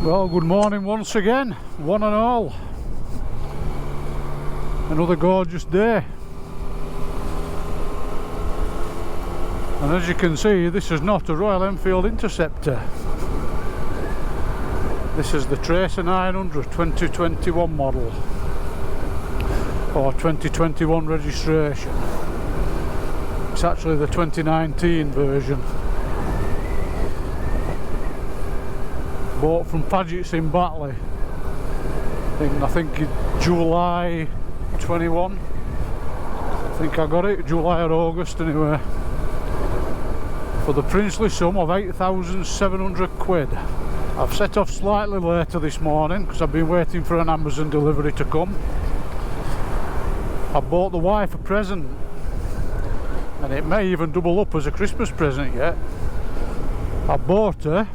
Well, good morning once again, one and all. Another gorgeous day. And as you can see, this is not a Royal Enfield Interceptor. This is the Tracer 900 2021 model, or 2021 registration. It's actually the 2019 version. Bought from Paget's in Batley in, I think, July 21. I think I got it July or August anyway, for the princely sum of 8,700 quid. I've set off slightly later this morning because I've been waiting for an Amazon delivery to come. I bought the wife a present, and it may even double up as a Christmas present yet. I bought her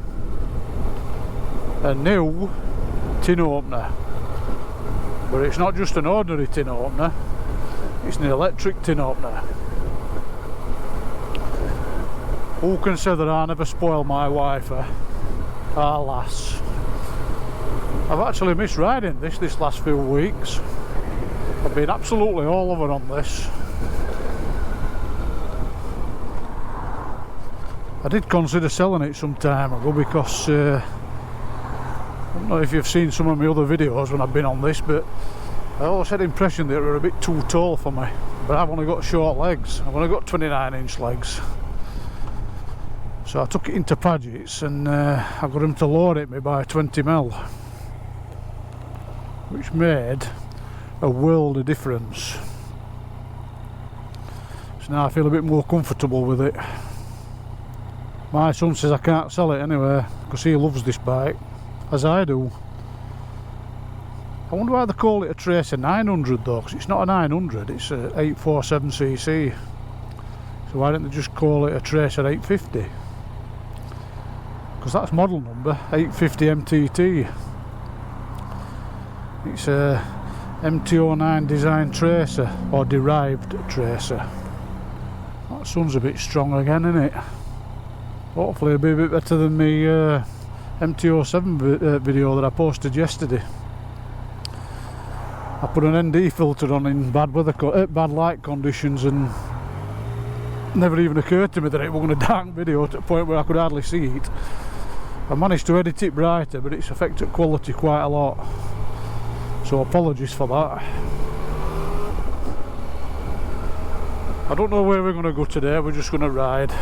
a new tin opener, but it's not just an ordinary tin opener, it's an electric tin opener. Who can say that I never spoil my wife? Ah, lass. I've actually missed riding this last few weeks. I've been absolutely all over on this. I did consider selling it some time ago because I don't know if you've seen some of my other videos when I've been on this, but I always had the impression that they were a bit too tall for me. But I've only got short legs. I've only got 29-inch legs. So I took it into Paget's and I got him to lower it me by 20mm, which made a world of difference. So now I feel a bit more comfortable with it. My son says I can't sell it anyway because he loves this bike, as I do. I wonder why they call it a Tracer 900 though, because it's not a 900, it's a 847cc. So why didn't they just call it a Tracer 850? Because that's model number 850 MTT. It's a MT09 design Tracer, or derived Tracer. That sun's a bit strong again, isn't it? Hopefully it'll be a bit better than me MT07 video that I posted yesterday. I put an ND filter on in bad light conditions, and never even occurred to me that it wasn't a dark video to the point where I could hardly see it. I managed to edit it brighter, but it's affected quality quite a lot, so apologies for that. I don't know where we're going to go today, we're just going to ride.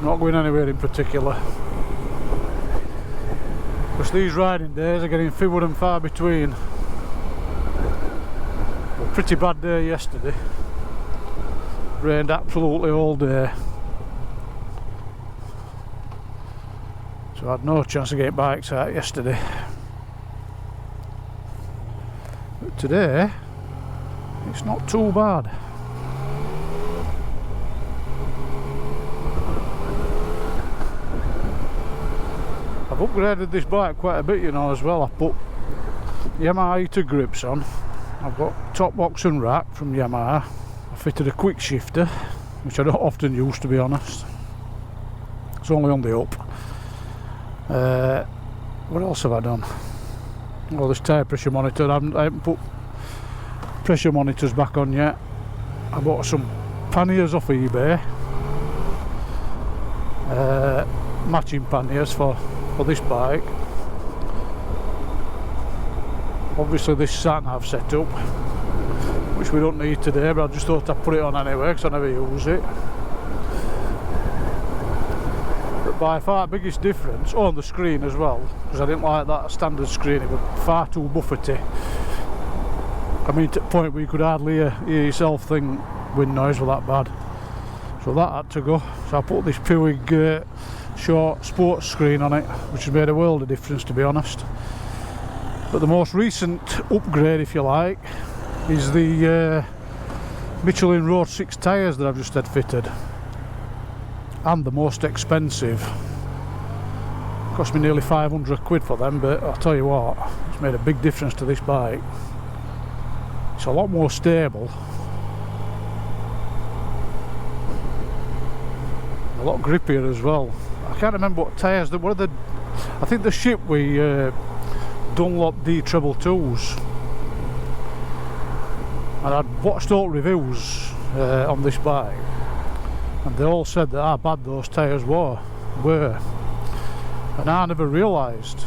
Not going anywhere in particular, because these riding days are getting fewer and far between. A pretty bad day yesterday, rained absolutely all day, so I had no chance of getting bikes out yesterday. But today it's not too bad. I've upgraded this bike quite a bit, you know, as well. I put Yamaha heater grips on. I've got top box and rack from Yamaha. I fitted a quick shifter, which I don't often use, to be honest. It's only on the up. What else have I done? Oh, this tyre pressure monitor. I haven't put pressure monitors back on yet. I bought some panniers off eBay. Matching panniers for this bike. Obviously this sat-nav setup, which we don't need today, but I just thought I'd put it on anyway because I never use it. But by far the biggest difference, on the screen as well, because I didn't like that standard screen, it was far too buffety. I mean, to the point where you could hardly hear yourself think wind noise was that bad. So that had to go. So I put this Pewig short sports screen on it, which has made a world of difference, to be honest. But the most recent upgrade, if you like, is the Michelin Road 6 tyres that I've just had fitted, and the most expensive. Cost me nearly 500 quid for them, but I'll tell you what, it's made a big difference to this bike. It's a lot more stable, a lot grippier as well. I can't remember what tyres. I think the ship we Dunlop D treble 2s, and I'd watched all reviews on this bike, and they all said that how bad those tyres were, and I never realised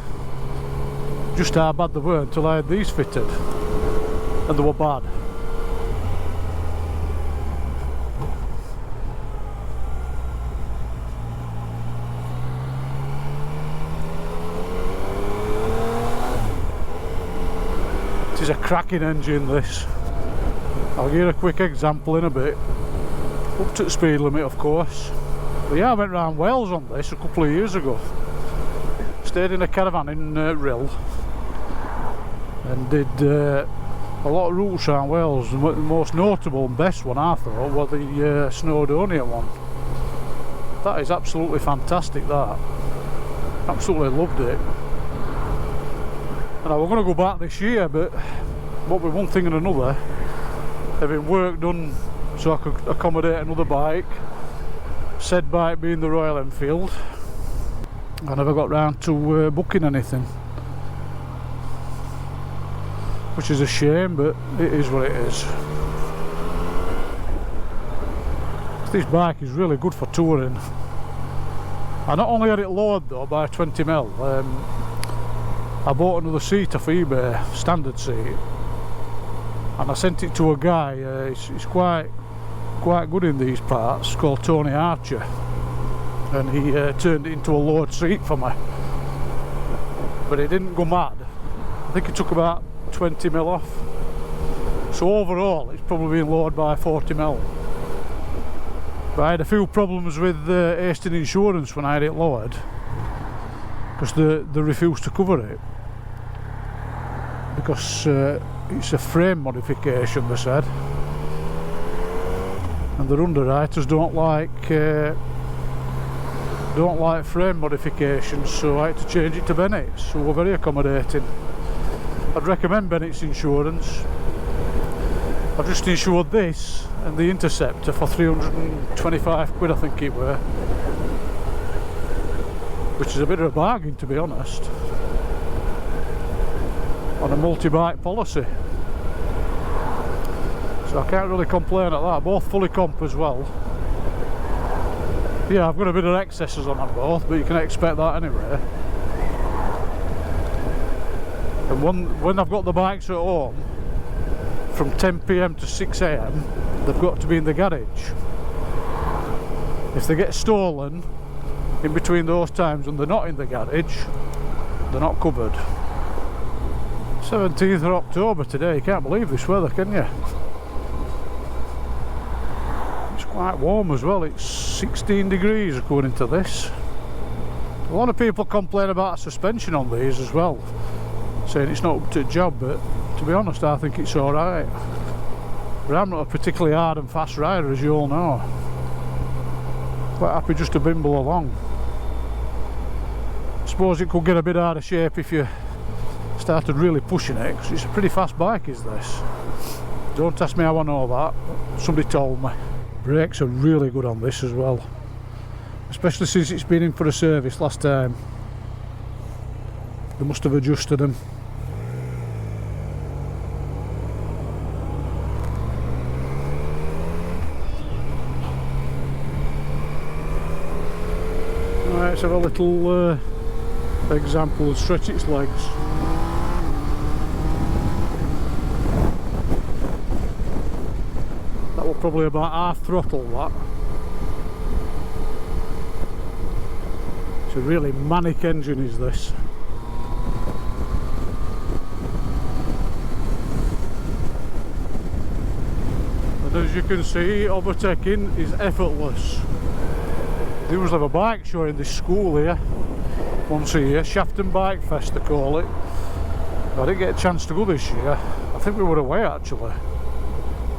just how bad they were until I had these fitted, and they were bad. It is a cracking engine, this. I'll give you a quick example in a bit. Up to the speed limit, of course. But yeah, I went round Wales on this a couple of years ago. Stayed in a caravan in Rill and did a lot of routes around Wales. The most notable and best one, I thought, was the Snowdonia one. That is absolutely fantastic, that. Absolutely loved it. And I was going to go back this year, but what with one thing and another, having work done so I could accommodate another bike, said bike being the Royal Enfield, I never got round to booking anything, which is a shame, but it is what it is. This bike is really good for touring. I not only had it lowered though by 20mm, I bought another seat off eBay, standard seat, and I sent it to a guy. He's quite good in these parts, called Tony Archer, and he turned it into a lowered seat for me. But it didn't go mad. I think it took about 20mm off. So overall, it's probably been lowered by 40mm. But I had a few problems with Hastings Insurance when I had it lowered, because they refused to cover it. Because it's a frame modification, they said, and their underwriters don't like frame modifications, so I had to change it to Bennett's, who were very accommodating. I'd recommend Bennett's Insurance. I've just insured this and the Interceptor for 325 quid, I think it were, which is a bit of a bargain, to be honest, on a multi-bike policy. So I can't really complain at that. Both fully comp as well. Yeah, I've got a bit of excesses on them both, but you can expect that anyway. And when I've got the bikes at home from 10 PM to 6 AM, they've got to be in the garage. If they get stolen in between those times and they're not in the garage, they're not covered. 17th of October today. You can't believe this weather, can you? It's quite warm as well. It's 16 degrees according to this. A lot of people complain about suspension on these as well, saying it's not up to the job, but to be honest, I think it's alright. But I'm not a particularly hard and fast rider, as you all know. Quite happy just to bimble along. I suppose it could get a bit out of shape if you started really pushing it, because it's a pretty fast bike, is this. Don't ask me how I know that, somebody told me. Brakes are really good on this as well, especially since it's been in for a service last time. They must have adjusted them. Right, let's have a little example and stretch its legs. That will probably about half throttle, that. It's a really manic engine, is this. And as you can see, overtaking is effortless. They usually have a bike show in this school here once a year, Shafton Bike Fest they call it. I didn't get a chance to go this year. I think we were away actually.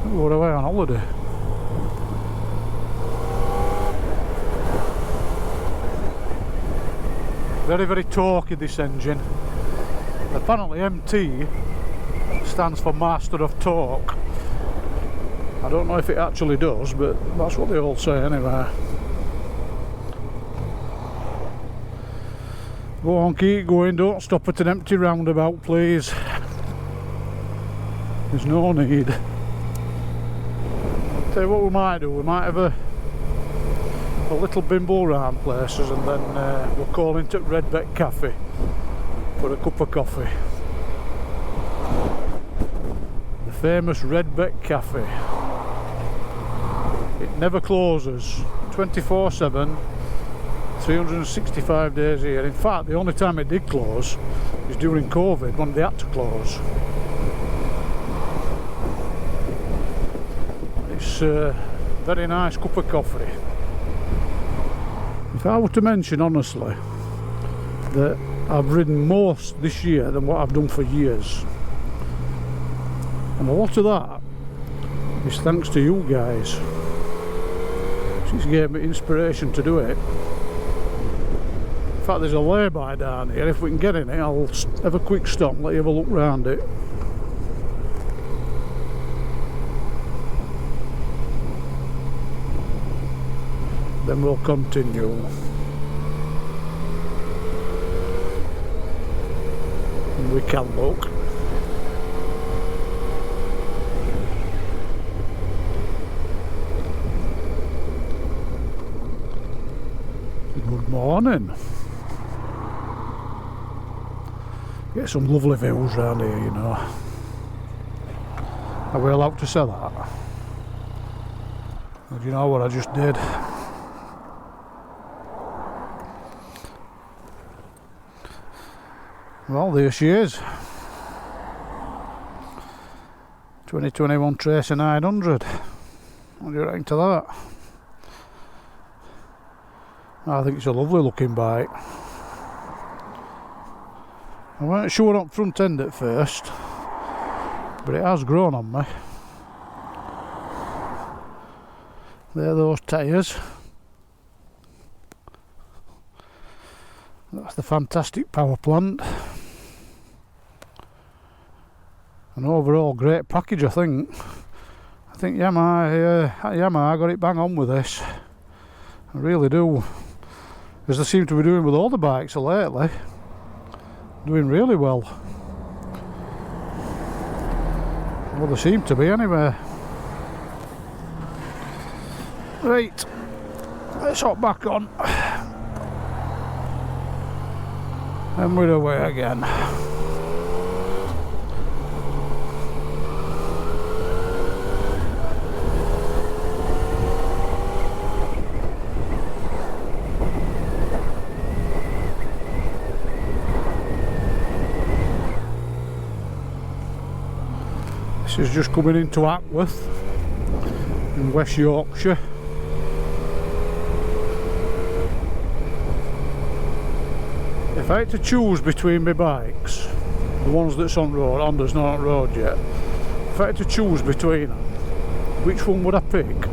We were away on holiday. Very, very torquey, this engine. Apparently MT stands for Master of Torque. I don't know if it actually does, but that's what they all say anyway. Go on, keep going, don't stop at an empty roundabout, please. There's no need. Tell you what we might do, we might have a little bimble round places, and then we'll call into Redbeck Cafe for a cup of coffee. The famous Redbeck Cafe. It never closes, 24/7, 365 days a year. In fact, the only time it did close is during COVID, when they had to close. It's a very nice cup of coffee. If I were to mention honestly that I've ridden most this year than what I've done for years, and a lot of that is thanks to you guys. She's gave me inspiration to do it. In fact, there's a lay-by down here. If we can get in it, I'll have a quick stop and let you have a look round it. Then we'll continue. And we can look. Good morning. Get some lovely views around here, you know. Are we allowed to say that? Well, do you know what I just did? Well, there she is. 2021 Tracer 900. What do you reckon to that? I think it's a lovely looking bike. I weren't sure on front end at first, but it has grown on me. There are those tyres. That's the fantastic power plant. An overall great package, I think. I think Yamaha got it bang on with this. I really do. As they seem to be doing with all the bikes lately. Doing really well. Well, they seem to be anyway. Right, let's hop back on. And we're away again. This is just coming into Atworth in West Yorkshire. If I had to choose between my bikes, the ones that's on road, Honda's not on road yet, if I had to choose between them, which one would I pick?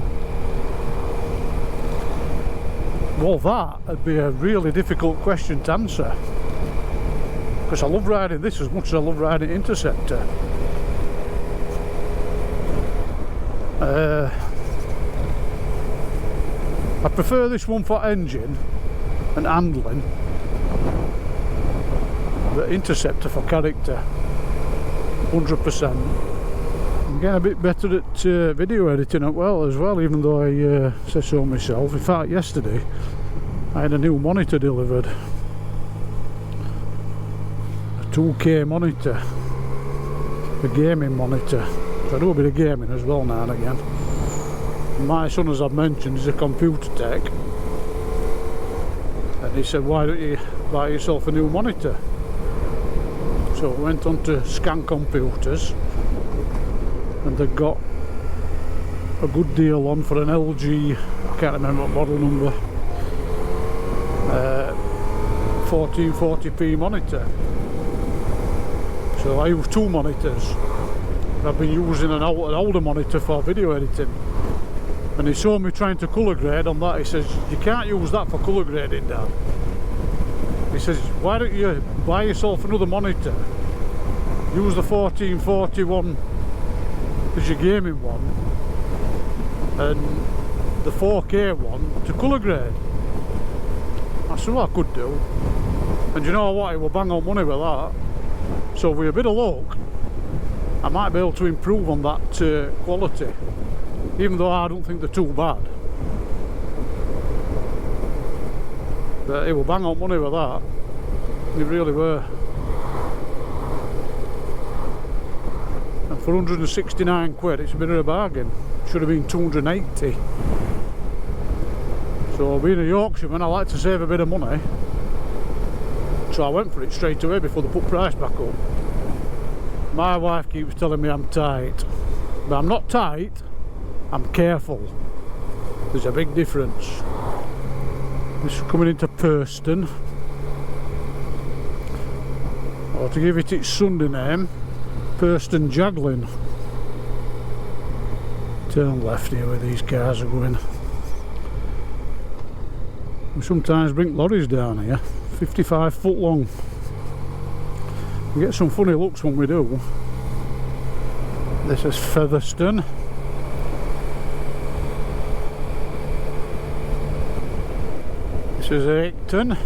Well, that would be a really difficult question to answer, because I love riding this as much as I love riding Interceptor. I prefer this one for engine and handling, the Interceptor for character, 100%. I'm getting a bit better at video editing as well, even though I said so myself. In fact, yesterday I had a new monitor delivered, a 2K monitor, a gaming monitor. So I do a bit of gaming as well now and again. My son, as I've mentioned, is a computer tech, and he said, why don't you buy yourself a new monitor? So I went on to Scan Computers, and they got a good deal on for an LG, I can't remember what model number, 1440p monitor. So I use two monitors. I've been using an older monitor for video editing, and he saw me trying to colour grade on that. He says, you can't use that for colour grading, Dad. He says, why don't you buy yourself another monitor, use the 1441 as your gaming one, and the 4K one to colour grade. I said, well, I could do. And you know what, it will bang on money with that. So with a bit of luck, I might be able to improve on that quality, even though I don't think they're too bad. But it will bang on money with that. It really were. And for 169 quid, it's a bit of a bargain. Should have been 280. So being a Yorkshireman, I like to save a bit of money. So I went for it straight away before they put price back up. My wife keeps telling me I'm tight, but I'm not tight, I'm careful. There's a big difference. This is coming into Featherston, or to give it its Sunday name, Featherston Juggling. Turn left here where these cars are going. We sometimes bring lorries down here, 55 foot long. We get some funny looks when we do. This is Featherston. This is Acton.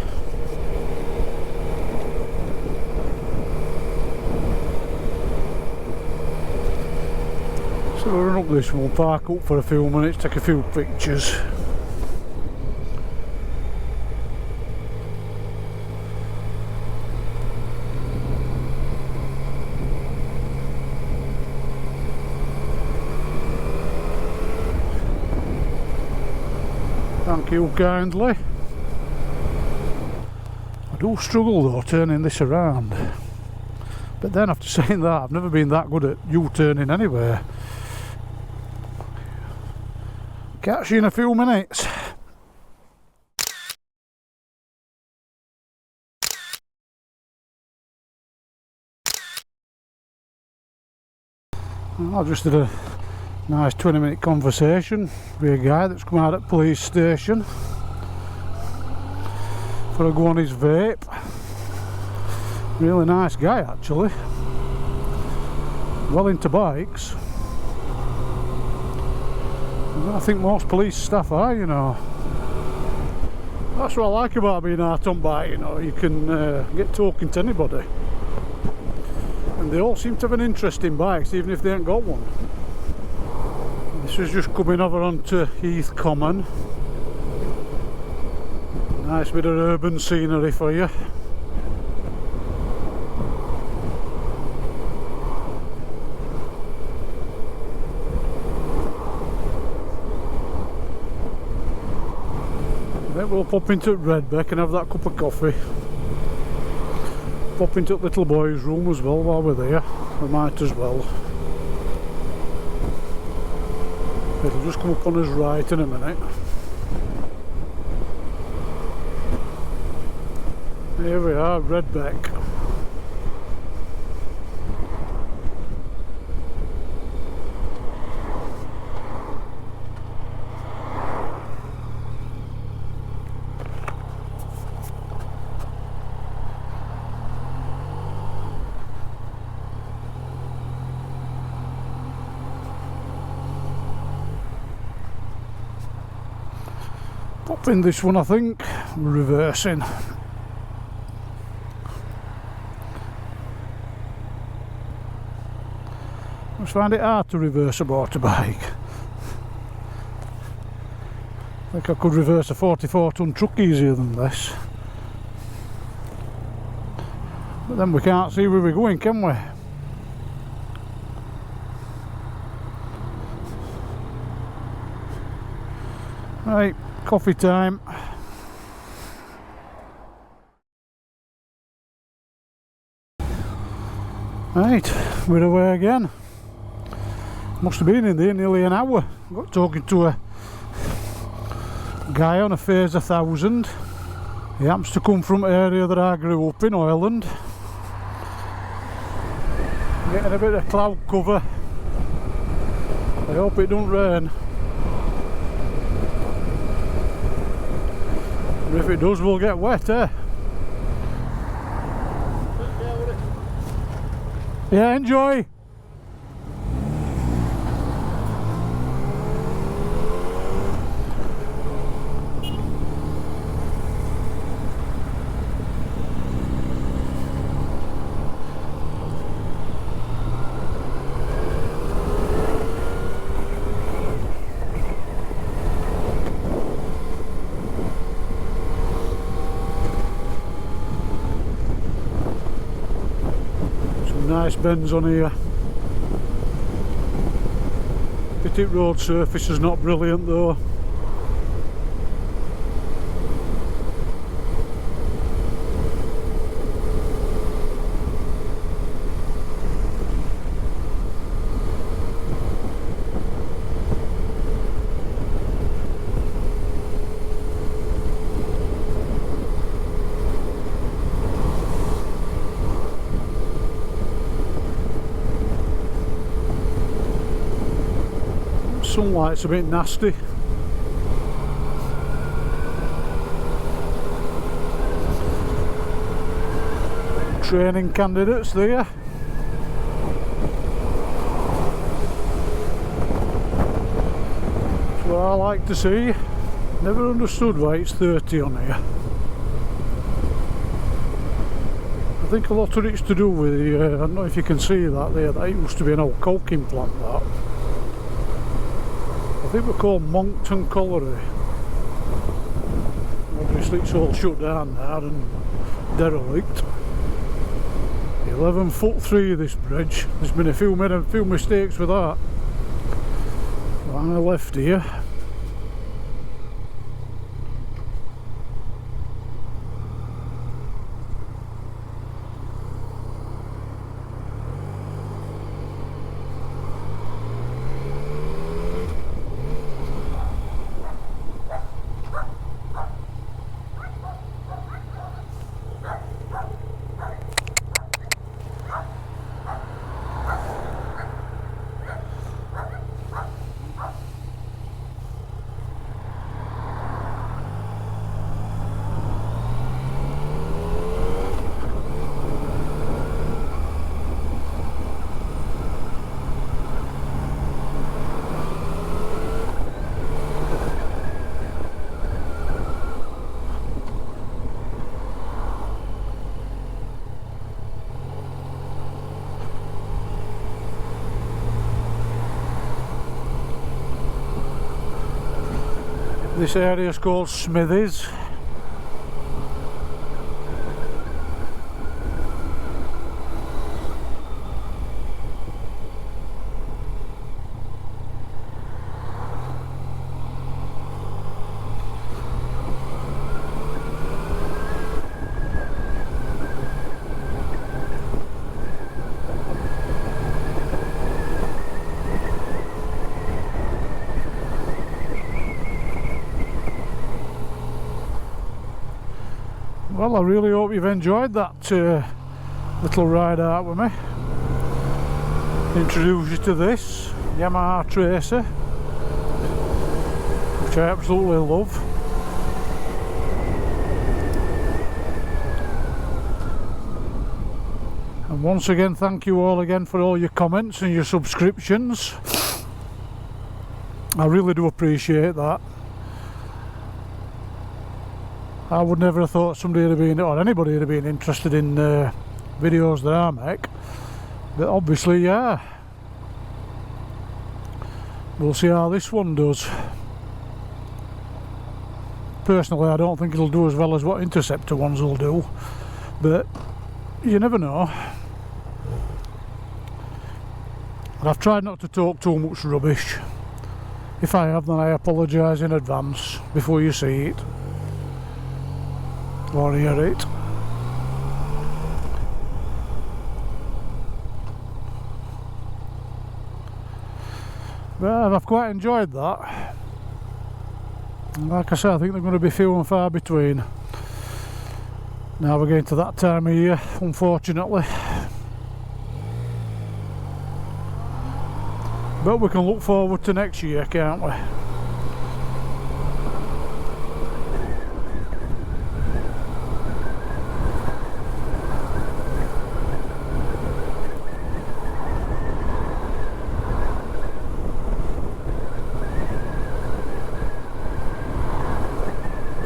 So we'll run up this one, park up for a few minutes, take a few pictures. Thank you kindly. I do struggle though turning this around, but then after saying that, I've never been that good at U-turning anywhere. Catch you in a few minutes. I just did a nice 20-minute conversation with a guy that's come out at police station for a go on his vape. Really nice guy actually. Well into bikes. I think most police staff are, you know. That's what I like about being out on bike, you know. You can get talking to anybody. And they all seem to have an interest in bikes, even if they ain't got one. This is just coming over onto Heath Common. Nice bit of urban scenery for you. Then we'll pop into Redbeck and have that cup of coffee. Pop into the little boy's room as well while we're there. We might as well. It'll just come up on us right in a minute. Here we are, Redbeck. Pop in this one, I think, reversing. I just find it hard to reverse a motorbike. I think I could reverse a 44-ton truck easier than this. But then we can't see where we're going, can we? Right, coffee time. Right, we're away again. Must have been in there nearly an hour. Got talking to a guy on a Phaser 1000. He happens to come from an area that I grew up in, Ireland. Getting a bit of cloud cover. I hope it don't rain. But if it does, we'll get wet, eh? Yeah, enjoy! Some nice bends on here. Pit road surface is not brilliant though. Sunlight's a bit nasty. Training candidates there. That's what I like to see. Never understood why it's 30 on here. I think a lot of it's to do with the, I don't know if you can see that there, that used to be an old coking plant, that. I think we're called Moncton Colliery. Obviously it's all shut down now and derelict. 11'3" this bridge. There's been a few mistakes with that. On the left here. This area is called Smithies. Well, I really hope you've enjoyed that little ride out with me. Introduce you to this Yamaha Tracer, which I absolutely love. And once again, thank you all again for all your comments and your subscriptions. I really do appreciate that. I would never have thought somebody would have been, or anybody would have been interested in videos that I make, but obviously, yeah. We'll see how this one does. Personally, I don't think it'll do as well as what Interceptor ones will do, but you never know. And I've tried not to talk too much rubbish. If I have, then I apologise in advance before you see it or hear it. But I've quite enjoyed that. And like I said, I think they're going to be few and far between. Now we're getting to that time of year, unfortunately. But we can look forward to next year, can't we?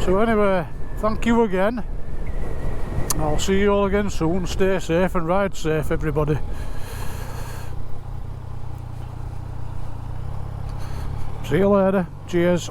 So anyway, thank you again. I'll see you all again soon. Stay safe and ride safe, everybody. See you later. Cheers.